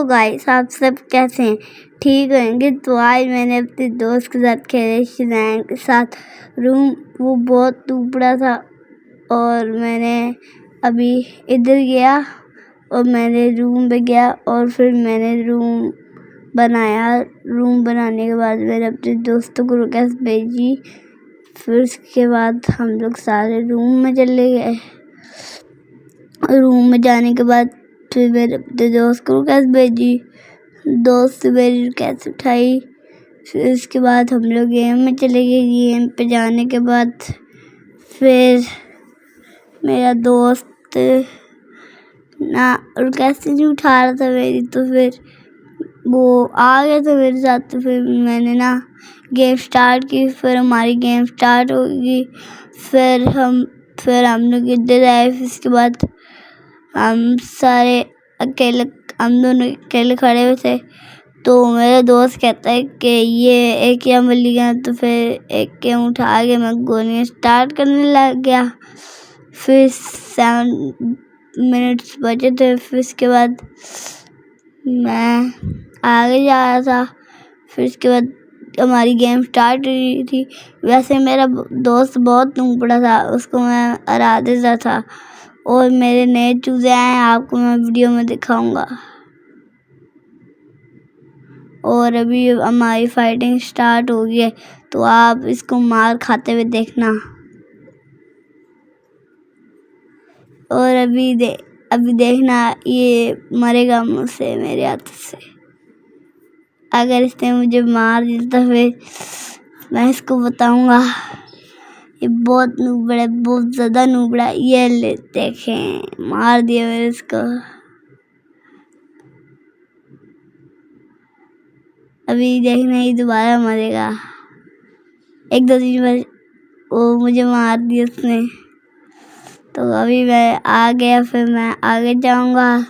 Guys, आप सब कैसे हैं? ठीक होंगे। तो आज मैंने अपने दोस्त के साथ खेले शज़ैन के साथ रूम। वो बहुत टुकड़ा था और मैंने अभी इधर गया और मैंने रूम पे गया और फिर मैंने रूम बनाया। रूम बनाने के बाद मैंने अपने दोस्तों को रिक्वेस्ट भेजी। फिर उसके बाद हम लोग सारे रूम में चले गए। रूम में जाने के बाद फिर मैंने अपने दोस्त को रिक्वेस्ट भेजी। दोस्त मेरी रिक्वेस्ट उठाई। फिर उसके बाद हम लोग गेम में चले गए। गेम पे जाने के बाद फिर मेरा दोस्त ना रिक्वेस्ट नहीं उठा रहा था मेरी, तो फिर वो आ गया था मेरे साथ। तो फिर मैंने ना गेम स्टार्ट की। फिर हमारी गेम स्टार्ट होगी। फिर हम लोग इधर आए। फिर उसके बाद हम दोनों अकेले खड़े हुए थे। तो मेरा दोस्त कहता है कि ये एक गेम मिलेगा। तो फिर एक गेम उठा के मैं गोलियां स्टार्ट करने लग गया। फिर 7 मिनट्स बचे थे। फिर उसके बाद मैं आगे जा रहा था। फिर उसके बाद हमारी गेम स्टार्ट हुई थी। वैसे मेरा दोस्त बहुत टुकड़ा था, उसको मैं हरा देता था। और मेरे नए चूजे आए हैं, आपको मैं वीडियो में दिखाऊंगा। और अभी हमारी फाइटिंग स्टार्ट हो गई है, तो आप इसको मार खाते हुए देखना। और अभी देखना, ये मरेगा मुझसे, मेरे हाथ से। अगर इसने मुझे मार दिया तो फिर मैं इसको बताऊंगा। ये बहुत नूबड़ा है, बहुत ज़्यादा नूबड़ा। ये ले देखें, मार दिया मैंने इसको। अभी देखना, ये दोबारा मरेगा। 1-2-3 बार वो मुझे मार दिया उसने। तो अभी मैं आ गया। फिर मैं आगे जाऊंगा।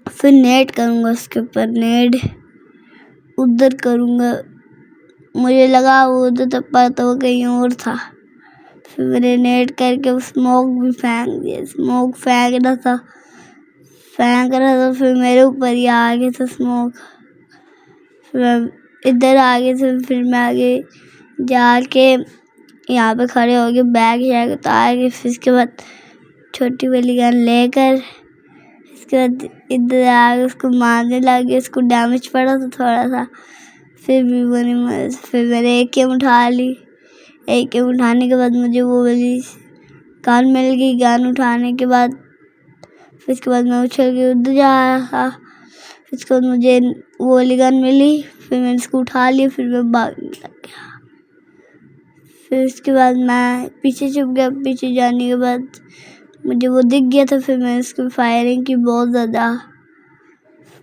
फिर नेट करूंगा उसके ऊपर, नेट उधर करूंगा। मुझे लगा वो उधर तक पर, तो वो कहीं और था। फिर मैंने नेट करके स्मोक भी फेंक दिया। स्मोक फेंक रहा था, फिर मेरे ऊपर ही आ गया था स्मोक। फिर मैं इधर आ गया था। फिर मैं आगे जाके यहाँ पे खड़े हो गए, बैग शैग उतार के। फिर इसके बाद छोटी वाली गन लेकर इसके बाद इधर आके उसको मारने लगे। उसको डैमेज पड़ा था थोड़ा सा, फिर भी वो नहीं मरा। फिर मैंने एक गेम उठा ली। एक गेम उठाने के बाद मुझे वो वाली गन मिल गई। गन उठाने के बाद फिर इसके बाद मैं उछल के उधर जा रहा था। फिर इसके बाद मुझे वो वाली गन मिली। फिर मैंने इसको उठा लिया। फिर मैं भागने लग गया। फिर उसके बाद मैं पीछे छुप गया। पीछे जाने के बाद मुझे वो दिख गया था। फिर मैंने उसको फायरिंग की बहुत ज़्यादा।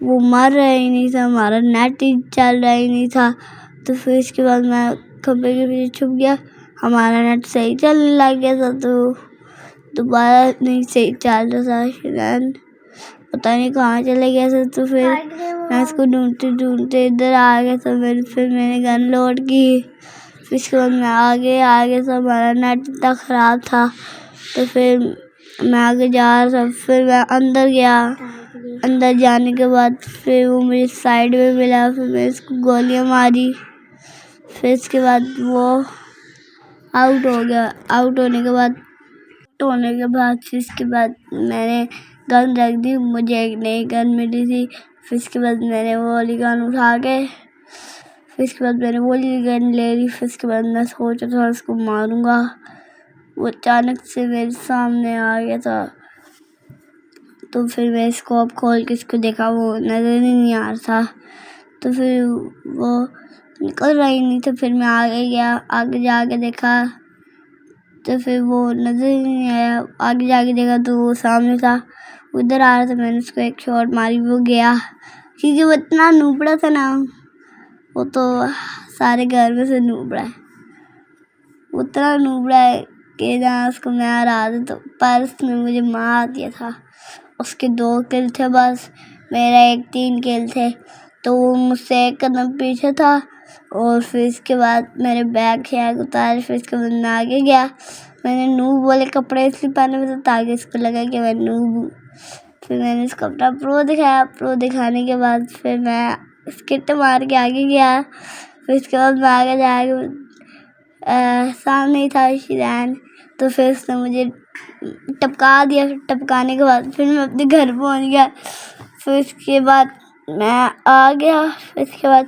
वो मर रहा ही नहीं था, हमारा नेट ही चल रहा ही नहीं था। तो फिर इसके बाद मैं खंबे के पीछे छुप गया। हमारा नेट सही चलने लग गया था, तो दोबारा नहीं सही चल रहा था। शज़ैन पता नहीं कहाँ चले गया था। तो फिर मैं उसको ढूंढते इधर आ गया था। फिर मैंने गन लोड की। फिर इसके बाद मैं आगे था। हमारा नेट इतना ख़राब था। तो फिर मैं आगे जा रहा था। फिर मैं अंदर गया। अंदर जाने के बाद फिर वो मुझे साइड में मिला। फिर मैं उसको गोलियां मारी। फिर इसके बाद वो आउट हो गया। आउट होने के बाद फिर इसके बाद मैंने गन रख दी। मुझे एक नई गन मिली थी। फिर इसके बाद मैंने वो वाली गन उठा के फिर इसके बाद मैंने वो वाली गन ले ली। फिर इसके बाद मैं सोचा था उसको मारूंगा। वो अचानक से मेरे सामने आ गया था। तो फिर मैं स्कोप खोल के इसको देखा, वो नज़र ही नहीं आ रहा था। तो फिर वो निकल रहा ही नहीं था। फिर मैं आगे गया, आगे जाके देखा तो फिर वो नज़र ही नहीं आया। आगे जाके देखा तो वो सामने था, उधर आ रहा था। मैंने उसको एक शॉट मारी, वो गया। क्योंकि वो इतना नूबड़ा था ना, वो तो सारे घर में से नूबड़ा है। उतना नूबड़ा है कि ना उसको मैं हरा दे, तो पर उसने मुझे मार दिया था। उसके 2 किल थे बस, मेरा 3 किल थे। तो वो मुझसे 1 कदम पीछे था। और फिर इसके बाद मैंने बैग शैग उतारे। फिर इसके बाद मैं आगे गया। मैंने नूब वाले कपड़े इसलिए पहने हुए थे ताकि इसको लगा कि मैं नूब हूँ। फिर मैंने उसको अपना प्रो दिखाया। प्रो दिखाने के बाद फिर मैं स्किट मार के आगे गया। फिर उसके बाद मैं आगे जाके सामने ही था शिदान, तो फिर उसने मुझे टपका दिया। फिर टपकाने के बाद फिर मैं अपने घर पहुंच गया। फिर उसके बाद मैं आ गया। फिर उसके बाद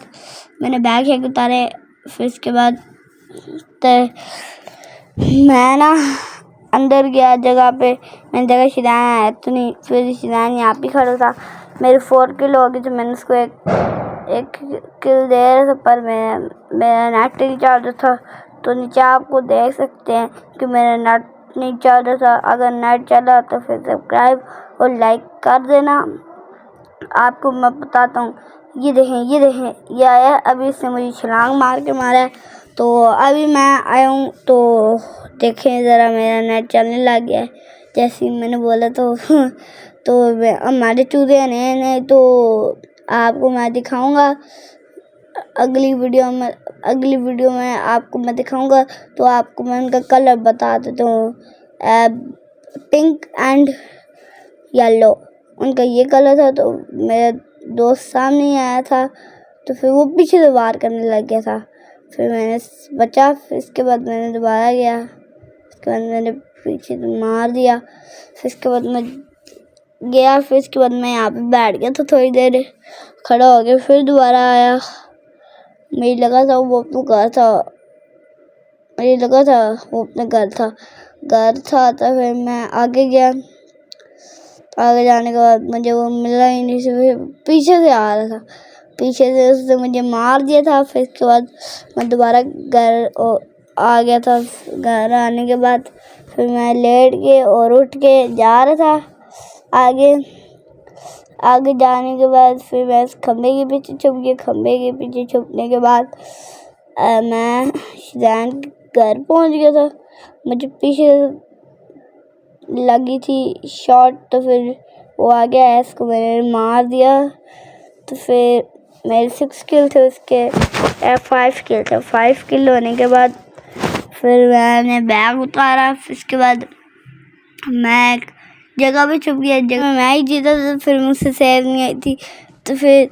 मैंने बैग शेग उतारे। फिर उसके बाद मैं ना अंदर गया जगह पे। मैंने देखा शिदान आया तो नहीं। फिर शिदान यहाँ पे खड़ा था। मेरे 4 किल हो गए, तो मैंने उसको एक किल दे रहा था, पर मेरा नेट नहीं चल रहा था। तो नीचे आपको देख सकते हैं कि मेरा नेट नहीं चल रहा था। अगर नेट चला तो फिर सब्सक्राइब और लाइक कर देना। आपको मैं बताता हूँ, ये देखें ये आया। अभी इसने मुझे छलांग मार के मारा है। तो अभी मैं आया हूँ, तो देखें ज़रा मेरा नेट चलने लग गया है जैसे मैंने बोला। तो हमारे चूजे नए, तो आपको मैं दिखाऊंगा अगली वीडियो में आपको मैं दिखाऊंगा। तो आपको मैं उनका कलर बता देता हूँ, पिंक एंड येलो उनका ये कलर था। तो मेरा दोस्त सामने ही आया था, तो फिर वो पीछे से वार करने लग गया था। फिर मैंने बचा। फिर इसके बाद मैंने दोबारा गया। उसके बाद मैंने पीछे से मार दिया। फिर इसके बाद मैं गया। फिर इसके बाद मैं यहाँ पे बैठ गया था, थोड़ी देर खड़ा हो गया। फिर दोबारा आया। मुझे लगा था वो अपना घर था। तो फिर मैं आगे गया। आगे जाने के बाद मुझे वो मिला ही नहीं। फिर पीछे से आ रहा था, पीछे से उसने मुझे मार दिया था। फिर इसके बाद मैं दोबारा घर आ गया था। घर आने के बाद फिर मैं लेट के और उठ के जा रहा था आगे जाने के बाद फिर मैं खंबे के पीछे छुप गया। खंबे के पीछे छुपने के बाद मैं शिदान के घर पहुंच गया था। मुझे पीछे लगी थी शॉट, तो फिर वो आ गया। इसको मैंने मार दिया। तो फिर मेरे 6 किल थे, उसके 5 किल थे। 5 किल होने के बाद फिर मैंने बैग उतारा। फिर उसके बाद मैं एक जगह पे छुप गया। जगह में मैं ही जीता था, फिर मुझसे सेव नहीं आई थी। तो फिर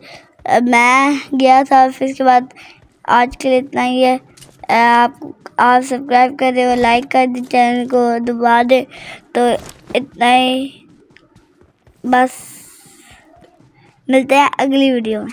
मैं गया था। फिर उसके बाद आज के लिए इतना ही है। आप सब्सक्राइब कर दे और लाइक कर दे, चैनल को दबा दे। तो इतना ही बस, मिलते हैं अगली वीडियो में।